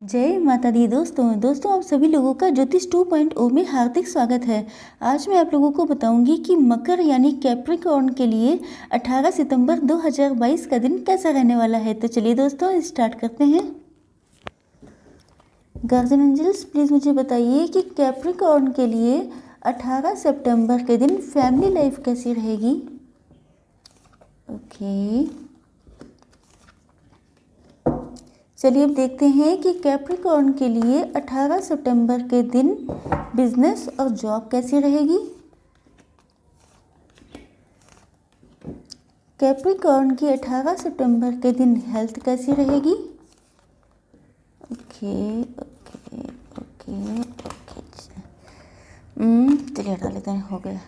जय माता दी दोस्तों आप सभी लोगों का ज्योतिष 2.0 में हार्दिक स्वागत है। आज मैं आप लोगों को बताऊंगी कि मकर यानी कैप्रिकॉर्न के लिए 18 सितंबर 2022 का दिन कैसा रहने वाला है। तो चलिए दोस्तों स्टार्ट करते हैं। गार्जियन एंजल्स प्लीज़ मुझे बताइए कि कैप्रिकॉर्न के लिए 18 सितंबर के दिन फैमिली लाइफ कैसी रहेगी। ओके, चलिए अब देखते हैं कि कैप्रिकॉर्न के लिए 18 सितंबर के दिन बिजनेस और जॉब कैसी रहेगी। कैप्रिकॉर्न की 18 सितंबर के दिन हेल्थ कैसी रहेगी। ओके ओके ओके ओके चलिए हटा लेते हैं, हो गया।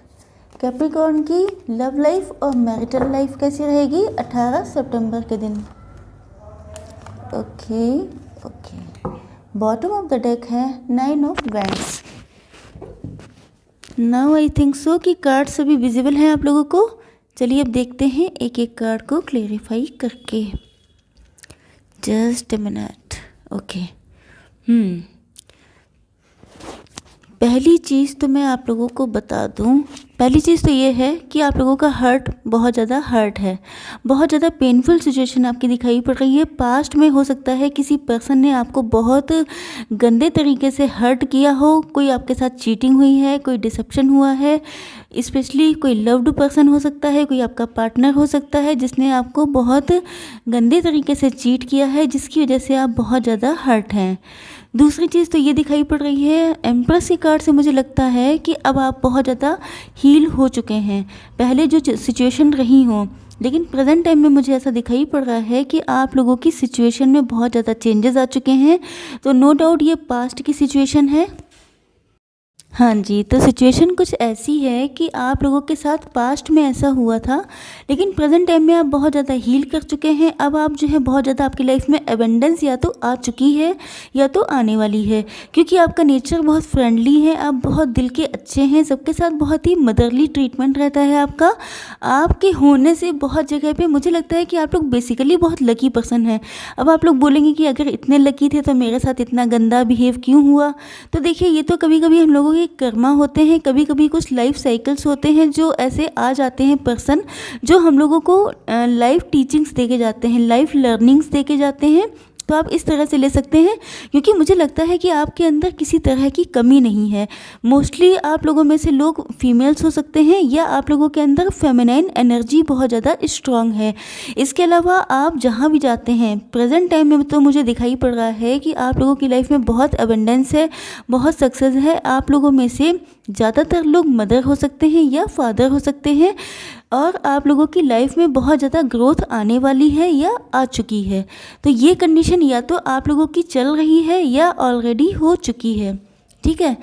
कैप्रिकॉर्न की लव लाइफ और मैरिटल लाइफ कैसी रहेगी 18 सितंबर के दिन। Okay okay, bottom of the deck है 9 of wands. Now I think so कि कार्ड सभी विजिबल हैं आप लोगों को। चलिए अब देखते हैं एक एक कार्ड को क्लेरिफाई करके। Just a minute. ओके, पहली चीज़ तो मैं आप लोगों को बता दूं, पहली चीज़ तो ये है कि आप लोगों का हर्ट बहुत ज़्यादा हर्ट है, बहुत ज़्यादा पेनफुल सिचुएशन आपकी दिखाई पड़ रही है। पास्ट में हो सकता है किसी पर्सन ने आपको बहुत गंदे तरीके से हर्ट किया हो, कोई आपके साथ चीटिंग हुई है, कोई डिसेप्शन हुआ है, स्पेशली कोई लव्ड पर्सन हो सकता है, कोई आपका पार्टनर हो सकता है जिसने आपको बहुत गंदे तरीके से चीट किया है, जिसकी वजह से आप बहुत ज़्यादा हर्ट हैं। दूसरी चीज़ तो ये दिखाई पड़ रही है, एम्प्रेस की कार्ड से मुझे लगता है कि अब आप बहुत ज़्यादा हील हो चुके हैं। पहले जो सिचुएशन रही हो, लेकिन प्रेजेंट टाइम में मुझे ऐसा दिखाई पड़ रहा है कि आप लोगों की सिचुएशन में बहुत ज़्यादा चेंजेस आ चुके हैं। तो नो डाउट ये पास्ट की सिचुएशन है। हाँ जी, तो सिचुएशन कुछ ऐसी है कि आप लोगों के साथ पास्ट में ऐसा हुआ था, लेकिन प्रेजेंट टाइम में आप बहुत ज़्यादा हील कर चुके हैं। अब आप जो है बहुत ज़्यादा आपकी लाइफ में एबंडेंस या तो आ चुकी है या तो आने वाली है, क्योंकि आपका नेचर बहुत फ्रेंडली है, आप बहुत दिल के अच्छे हैं, सबके साथ बहुत ही मदरली ट्रीटमेंट रहता है आपका। आपके होने से बहुत जगह पर मुझे लगता है कि आप लोग बेसिकली बहुत लकी पर्सन हैं। अब आप लोग बोलेंगे कि अगर इतने लकी थे तो मेरे साथ इतना गंदा बिहेव क्यों हुआ। तो देखिए, ये तो कभी कभी हम लोगों के कर्मा होते हैं, कभी कभी कुछ लाइफ साइकिल्स होते हैं जो ऐसे आ जाते हैं पर्सन, जो हम लोगों को लाइफ टीचिंग्स दे के जाते हैं, लाइफ लर्निंग्स दे के जाते हैं। तो आप इस तरह से ले सकते हैं, क्योंकि मुझे लगता है कि आपके अंदर किसी तरह की कमी नहीं है। मोस्टली आप लोगों में से लोग फीमेल्स हो सकते हैं, या आप लोगों के अंदर फेमिनाइन एनर्जी बहुत ज़्यादा स्ट्रांग है। इसके अलावा आप जहाँ भी जाते हैं प्रेजेंट टाइम में तो मुझे दिखाई पड़ रहा है कि आप लोगों की लाइफ में बहुत अबंडेंस है, बहुत सक्सेस है। आप लोगों में से ज़्यादातर लोग मदर हो सकते हैं या फादर हो सकते हैं, और आप लोगों की लाइफ में बहुत ज़्यादा ग्रोथ आने वाली है या आ चुकी है। तो ये कंडीशन या तो आप लोगों की चल रही है या ऑलरेडी हो चुकी है, ठीक है।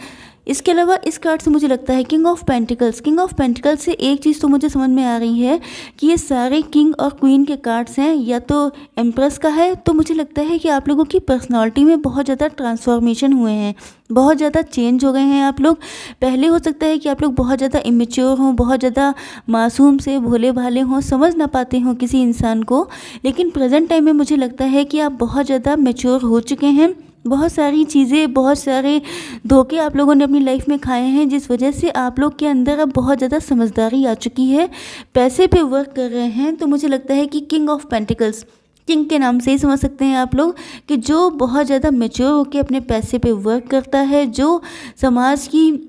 इसके अलावा इस कार्ड से मुझे लगता है king of pentacles, king of pentacles से एक चीज़ तो मुझे समझ में आ रही है कि ये सारे किंग और क्वीन के कार्ड्स हैं, या तो एम्प्रेस का है। तो मुझे लगता है कि आप लोगों की पर्सनालिटी में बहुत ज़्यादा ट्रांसफॉर्मेशन हुए हैं, बहुत ज़्यादा चेंज हो गए हैं आप लोग। पहले हो सकता है कि आप लोग बहुत ज़्यादा इमेच्योर हों, बहुत ज़्यादा मासूम से भोले भाले हों, समझ ना पाते हों किसी इंसान को, लेकिन प्रेजेंट टाइम में मुझे लगता है कि आप बहुत ज़्यादा मैच्योर हो चुके हैं। बहुत सारी चीज़ें, बहुत सारे धोखे आप लोगों ने अपनी लाइफ में खाए हैं, जिस वजह से आप लोग के अंदर अब बहुत ज़्यादा समझदारी आ चुकी है, पैसे पे वर्क कर रहे हैं। तो मुझे लगता है कि किंग ऑफ पेंटिकल्स, किंग के नाम से ही समझ सकते हैं आप लोग कि जो बहुत ज़्यादा मैच्योर होकर अपने पैसे पे वर्क करता है, जो समाज की,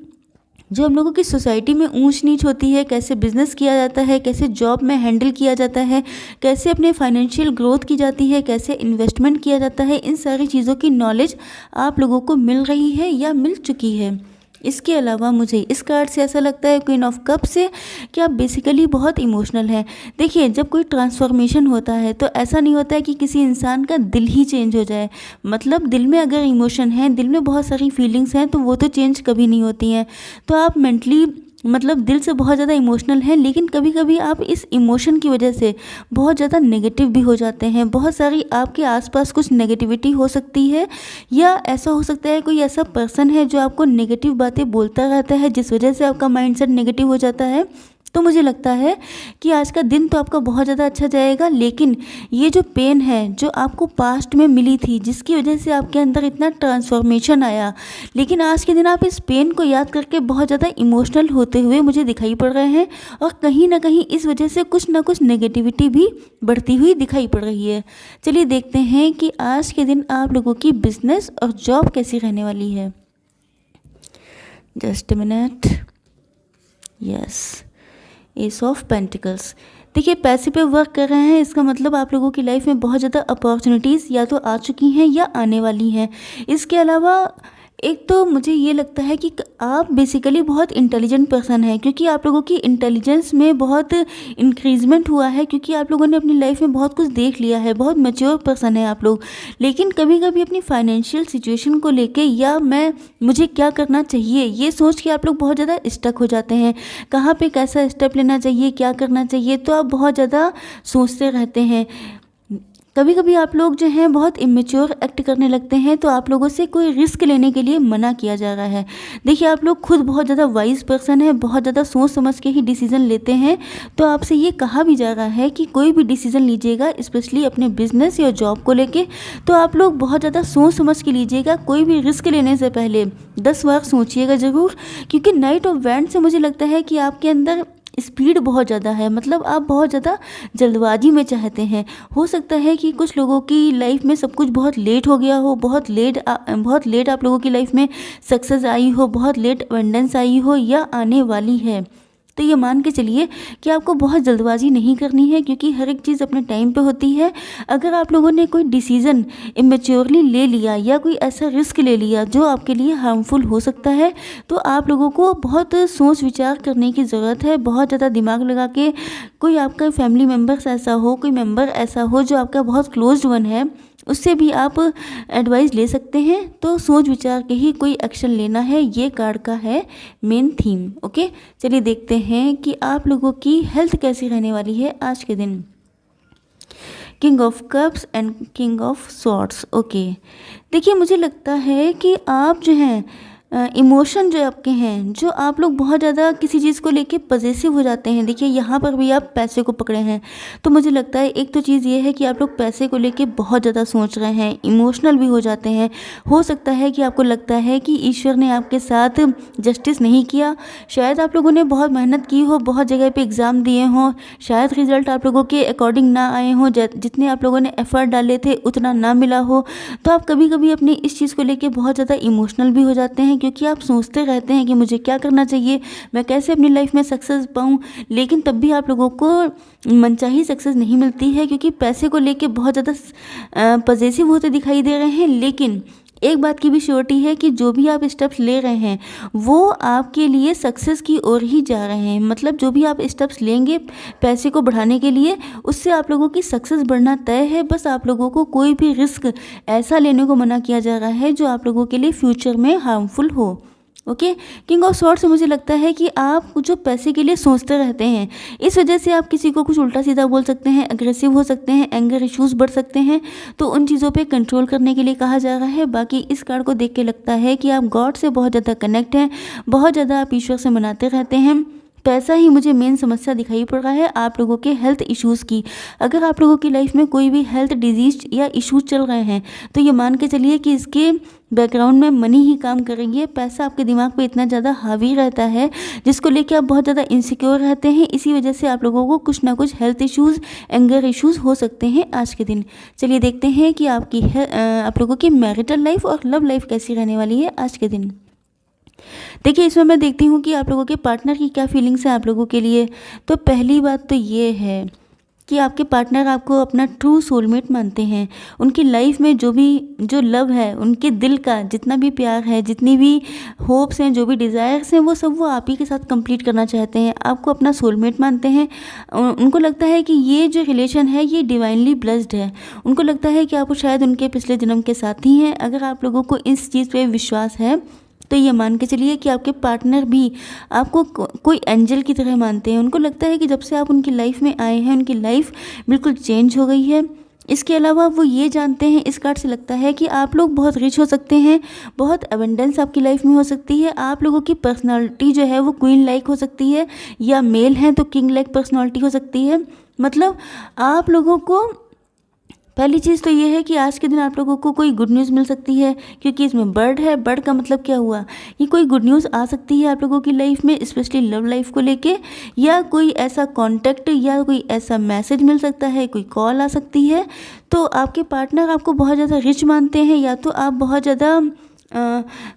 जो हम लोगों की सोसाइटी में ऊंच नीच होती है, कैसे बिजनेस किया जाता है, कैसे जॉब में हैंडल किया जाता है, कैसे अपने फाइनेंशियल ग्रोथ की जाती है, कैसे इन्वेस्टमेंट किया जाता है, इन सारी चीज़ों की नॉलेज आप लोगों को मिल रही है या मिल चुकी है। इसके अलावा मुझे इस कार्ड से ऐसा लगता है, क्वीन ऑफ कप से, कि आप बेसिकली बहुत इमोशनल हैं। देखिए, जब कोई ट्रांसफॉर्मेशन होता है तो ऐसा नहीं होता है कि किसी इंसान का दिल ही चेंज हो जाए। मतलब दिल में अगर इमोशन है, दिल में बहुत सारी फीलिंग्स हैं, तो वो तो चेंज कभी नहीं होती हैं। तो आप मेंटली मतलब दिल से बहुत ज़्यादा इमोशनल हैं, लेकिन कभी कभी आप इस इमोशन की वजह से बहुत ज़्यादा नेगेटिव भी हो जाते हैं। बहुत सारी आपके आसपास कुछ नेगेटिविटी हो सकती है, या ऐसा हो सकता है कोई ऐसा पर्सन है जो आपको नेगेटिव बातें बोलता रहता है, जिस वजह से आपका माइंडसेट नेगेटिव हो जाता है। तो मुझे लगता है कि आज का दिन तो आपका बहुत ज़्यादा अच्छा जाएगा, लेकिन ये जो पेन है जो आपको पास्ट में मिली थी, जिसकी वजह से आपके अंदर इतना ट्रांसफॉर्मेशन आया, लेकिन आज के दिन आप इस पेन को याद करके बहुत ज़्यादा इमोशनल होते हुए मुझे दिखाई पड़ रहे हैं, और कहीं ना कहीं इस वजह से कुछ ना कुछ नेगेटिविटी भी बढ़ती हुई दिखाई पड़ रही है। चलिए देखते हैं कि आज के दिन आप लोगों की बिजनेस और जॉब कैसी रहने वाली है। Just a minute. Yes, S of pentacles. देखिए, पैसे पे वर्क कर रहे हैं, इसका मतलब आप लोगों की लाइफ में बहुत ज़्यादा अपॉर्चुनिटीज़ या तो आ चुकी हैं या आने वाली हैं। इसके अलावा एक तो मुझे ये लगता है कि आप बेसिकली बहुत इंटेलिजेंट पर्सन हैं, क्योंकि आप लोगों की इंटेलिजेंस में बहुत इंक्रीजमेंट हुआ है, क्योंकि आप लोगों ने अपनी लाइफ में बहुत कुछ देख लिया है, बहुत मैच्योर पर्सन है आप लोग। लेकिन कभी कभी अपनी फाइनेंशियल सिचुएशन को लेके या मुझे क्या करना चाहिए ये सोच के आप लोग बहुत ज़्यादा स्टक हो जाते हैं, कहाँ पे कैसा स्टेप लेना चाहिए, क्या करना चाहिए, तो आप बहुत ज़्यादा सोचते रहते हैं। कभी कभी आप लोग जो हैं बहुत इमेच्योर एक्ट करने लगते हैं, तो आप लोगों से कोई रिस्क लेने के लिए मना किया जा रहा है। देखिए, आप लोग खुद बहुत ज़्यादा वाइज पर्सन है, बहुत ज़्यादा सोच समझ के ही डिसीज़न लेते हैं, तो आपसे ये कहा भी जा रहा है कि कोई भी डिसीज़न लीजिएगा, स्पेशली अपने बिजनेस या जॉब को लेके, तो आप लोग बहुत ज़्यादा सोच समझ के लीजिएगा। कोई भी रिस्क लेने से पहले 10 बार सोचिएगा ज़रूर, क्योंकि नाइट ऑफ वैंड से मुझे लगता है कि आपके अंदर स्पीड बहुत ज़्यादा है, मतलब आप बहुत ज़्यादा जल्दबाजी में चाहते हैं। हो सकता है कि कुछ लोगों की लाइफ में सब कुछ बहुत लेट हो गया हो, बहुत लेट आप लोगों की लाइफ में सक्सेस आई हो, बहुत लेट अबंडेंस आई हो या आने वाली है। तो ये मान के चलिए कि आपको बहुत जल्दबाजी नहीं करनी है, क्योंकि हर एक चीज़ अपने टाइम पे होती है। अगर आप लोगों ने कोई डिसीज़न इमेच्योरली ले लिया या कोई ऐसा रिस्क ले लिया जो आपके लिए हार्मफुल हो सकता है, तो आप लोगों को बहुत सोच विचार करने की ज़रूरत है, बहुत ज़्यादा दिमाग लगा के। कोई आपका फैमिली मेम्बर्स ऐसा हो, कोई मेम्बर ऐसा हो जो आपका बहुत क्लोज्ड वन है, उससे भी आप एडवाइस ले सकते हैं। तो सोच विचार के ही कोई एक्शन लेना है, ये कार्ड का है मेन थीम। ओके, चलिए देखते हैं कि आप लोगों की हेल्थ कैसी रहने वाली है आज के दिन। King of cups and king of swords. Okay, देखिए, मुझे लगता है कि आप जो हैं इमोशन जो आपके हैं, जो आप लोग बहुत ज़्यादा किसी चीज़ को लेके पजेसिव हो जाते हैं। देखिए, यहाँ पर भी आप पैसे को पकड़े हैं, तो मुझे लगता है एक तो चीज़ ये है कि आप लोग पैसे को लेके बहुत ज़्यादा सोच रहे हैं, इमोशनल भी हो जाते हैं। हो सकता है कि आपको लगता है कि ईश्वर ने आपके साथ जस्टिस नहीं किया, शायद आप लोगों ने बहुत मेहनत की हो, बहुत जगह पे एग्ज़ाम दिए हों, शायद रिज़ल्ट आप लोगों के अकॉर्डिंग ना आए हों, जितने आप लोगों ने एफ़र्ट डाले थे उतना ना मिला हो। तो आप कभी कभी अपनी इस चीज़ को लेके बहुत ज़्यादा इमोशनल भी हो जाते हैं, क्योंकि आप सोचते रहते हैं कि मुझे क्या करना चाहिए, मैं कैसे अपनी लाइफ में सक्सेस पाऊँ। लेकिन तब भी आप लोगों को मनचाही सक्सेस नहीं मिलती है, क्योंकि पैसे को लेके बहुत ज़्यादा पजेसिव होते दिखाई दे रहे हैं। लेकिन एक बात की भी श्योरिटी है कि जो भी आप स्टेप्स ले रहे हैं वो आपके लिए सक्सेस की ओर ही जा रहे हैं। मतलब जो भी आप स्टेप्स लेंगे पैसे को बढ़ाने के लिए, उससे आप लोगों की सक्सेस बढ़ना तय है। बस आप लोगों को कोई भी रिस्क ऐसा लेने को मना किया जा रहा है जो आप लोगों के लिए फ्यूचर में हार्मफुल हो। ओके, किंग ऑफ स्वॉर्ड्स से मुझे लगता है कि आप जो पैसे के लिए सोचते रहते हैं, इस वजह से आप किसी को कुछ उल्टा सीधा बोल सकते हैं, अग्रेसिव हो सकते हैं, एंगर इश्यूज़ बढ़ सकते हैं। तो उन चीज़ों पे कंट्रोल करने के लिए कहा जा रहा है। बाकी इस कार्ड को देख के लगता है कि आप गॉड से बहुत ज़्यादा कनेक्ट हैं, बहुत ज़्यादा आप ईश्वर से मनाते रहते हैं। पैसा ही मुझे मेन समस्या दिखाई पड़ रहा है आप लोगों के हेल्थ इश्यूज़ की। अगर आप लोगों की लाइफ में कोई भी हेल्थ डिजीज या इश्यूज चल रहे हैं, तो ये मान के चलिए कि इसके बैकग्राउंड में मनी ही काम करेंगे। पैसा आपके दिमाग पे इतना ज़्यादा हावी रहता है, जिसको लेके आप बहुत ज़्यादा इनसिक्योर रहते हैं। इसी वजह से आप लोगों को कुछ ना कुछ हेल्थ इश्यूज़, एंगर इश्यूज़ हो सकते हैं आज के दिन। चलिए देखते हैं कि आप लोगों की मैरिटल लाइफ और लव लाइफ कैसी रहने वाली है आज के दिन। देखिए, इसमें मैं देखती हूँ कि आप लोगों के पार्टनर की क्या फीलिंग्स हैं आप लोगों के लिए। तो पहली बात तो ये है कि आपके पार्टनर आपको अपना ट्रू सोलमेट मानते हैं। उनकी लाइफ में जो लव है, उनके दिल का जितना भी प्यार है, जितनी भी होप्स हैं, जो भी डिज़ायर्स हैं, वो सब वो आप ही के साथ कंप्लीट करना चाहते हैं। आपको अपना सोलमेट मानते हैं। उनको लगता है कि ये जो रिलेशन है ये डिवाइनली ब्लेस्ड है। उनको लगता है कि आप शायद उनके पिछले जन्म के साथी हैं। अगर आप लोगों को इस चीज़ पे विश्वास है तो ये मान के चलिए कि आपके पार्टनर भी आपको कोई एंजल की तरह मानते हैं। उनको लगता है कि जब से आप उनकी लाइफ में आए हैं, उनकी लाइफ बिल्कुल चेंज हो गई है। इसके अलावा वो ये जानते हैं, इस कार्ड से लगता है कि आप लोग बहुत रिच हो सकते हैं, बहुत अबंडेंस आपकी लाइफ में हो सकती है। आप लोगों की पर्सनालिटी जो है वो क्वीन लाइक हो सकती है, या मेल हैं तो किंग लाइक पर्सनालिटी हो सकती है। मतलब आप लोगों को पहली चीज़ तो ये है कि आज के दिन आप लोगों को कोई गुड न्यूज़ मिल सकती है, क्योंकि इसमें बर्ड है। बर्ड का मतलब क्या हुआ, ये कोई गुड न्यूज़ आ सकती है आप लोगों की लाइफ में, स्पेशली लव लाइफ को लेके, या कोई ऐसा कॉन्टैक्ट या कोई ऐसा मैसेज मिल सकता है, कोई कॉल आ सकती है। तो आपके पार्टनर आपको बहुत ज़्यादा रिच मानते हैं, या तो आप बहुत ज़्यादा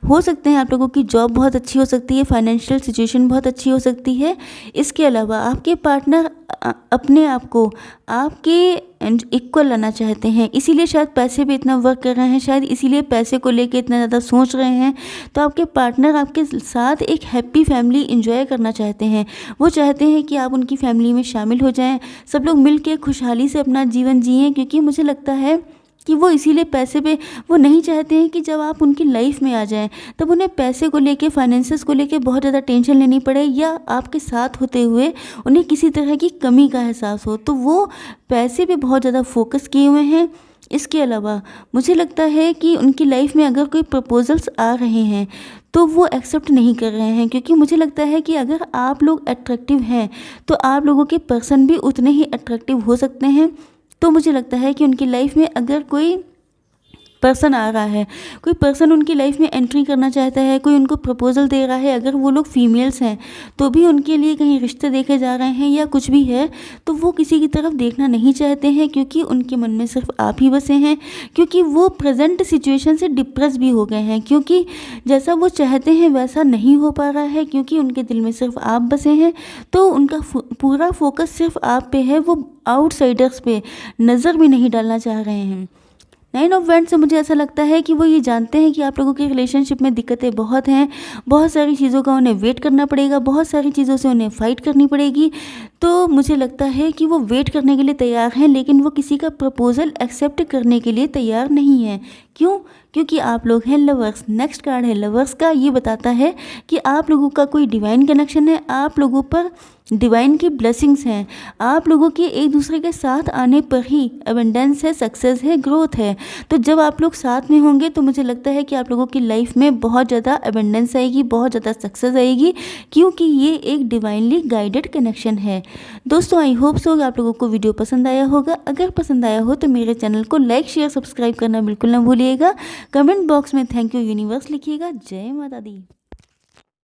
हो सकते हैं आप लोगों की जॉब बहुत अच्छी हो सकती है, फाइनेंशियल सिचुएशन बहुत अच्छी हो सकती है। इसके अलावा आपके पार्टनर अपने आप को आपके इक्वल लाना चाहते हैं, इसीलिए शायद पैसे पे इतना वर्क कर रहे हैं, शायद इसीलिए पैसे को लेके इतना ज़्यादा सोच रहे हैं। तो आपके पार्टनर आपके साथ एक हैप्पी फैमिली इंजॉय करना चाहते हैं। वो चाहते हैं कि आप उनकी फैमिली में शामिल हो जाएं, सब लोग मिल के खुशहाली से अपना जीवन जिएं, क्योंकि मुझे लगता है कि वो इसीलिए पैसे पे वो नहीं चाहते हैं कि जब आप उनकी लाइफ में आ जाएं तब उन्हें पैसे को लेके, फाइनेंसेस को लेके बहुत ज़्यादा टेंशन लेनी पड़े, या आपके साथ होते हुए उन्हें किसी तरह की कमी का एहसास हो। तो वो पैसे पे बहुत ज़्यादा फोकस किए हुए हैं। इसके अलावा मुझे लगता है कि उनकी लाइफ में अगर कोई प्रपोजल्स आ रहे हैं तो वो एक्सेप्ट नहीं कर रहे हैं, क्योंकि मुझे लगता है कि अगर आप लोग अट्रैक्टिव हैं तो आप लोगों के पर्सन भी उतने ही अट्रैक्टिव हो सकते हैं। तो मुझे लगता है कि उनकी लाइफ में अगर कोई पर्सन आ रहा है, कोई पर्सन उनकी लाइफ में एंट्री करना चाहता है, कोई उनको प्रपोजल दे रहा है, अगर वो लोग फीमेल्स हैं तो भी उनके लिए कहीं रिश्ते देखे जा रहे हैं या कुछ भी है, तो वो किसी की तरफ देखना नहीं चाहते हैं, क्योंकि उनके मन में सिर्फ आप ही बसे हैं। क्योंकि वो प्रेजेंट सिचुएशन से डिप्रेस भी हो गए हैं, क्योंकि जैसा वो चाहते हैं वैसा नहीं हो पा रहा है, क्योंकि उनके दिल में सिर्फ आप बसे हैं। तो उनका पूरा फोकस सिर्फ आप पे है, वो आउटसाइडर्स पे नज़र भी नहीं डालना चाह रहे हैं। 9 ऑफ वैंड्स से मुझे ऐसा लगता है कि वो ये जानते हैं कि आप लोगों के रिलेशनशिप में दिक्कतें बहुत हैं, बहुत सारी चीज़ों का उन्हें वेट करना पड़ेगा, बहुत सारी चीज़ों से उन्हें फ़ाइट करनी पड़ेगी। तो मुझे लगता है कि वो वेट करने के लिए तैयार हैं, लेकिन वो किसी का प्रपोज़ल एक्सेप्ट करने के लिए तैयार नहीं है। क्यों? क्योंकि आप लोग हैं लवर्स। नेक्स्ट कार्ड है लवर्स का। ये बताता है कि आप लोगों का कोई डिवाइन कनेक्शन है, आप लोगों पर डिवाइन की ब्लेसिंग्स हैं, आप लोगों के एक दूसरे के साथ आने पर ही एबंडेंस है, सक्सेस है, ग्रोथ है। तो जब आप लोग साथ में होंगे तो मुझे लगता है कि आप लोगों की लाइफ में बहुत ज़्यादा एबंडेंस आएगी, बहुत ज़्यादा सक्सेस आएगी, क्योंकि ये एक डिवाइनली गाइडेड कनेक्शन है। दोस्तों आई होप सो आप लोगों को वीडियो पसंद आया होगा। अगर पसंद आया हो तो मेरे चैनल को लाइक, शेयर, सब्सक्राइब करना बिल्कुल ना भूलिएगा। कमेंट बॉक्स में थैंक यू यूनिवर्स लिखिएगा। जय माता दी।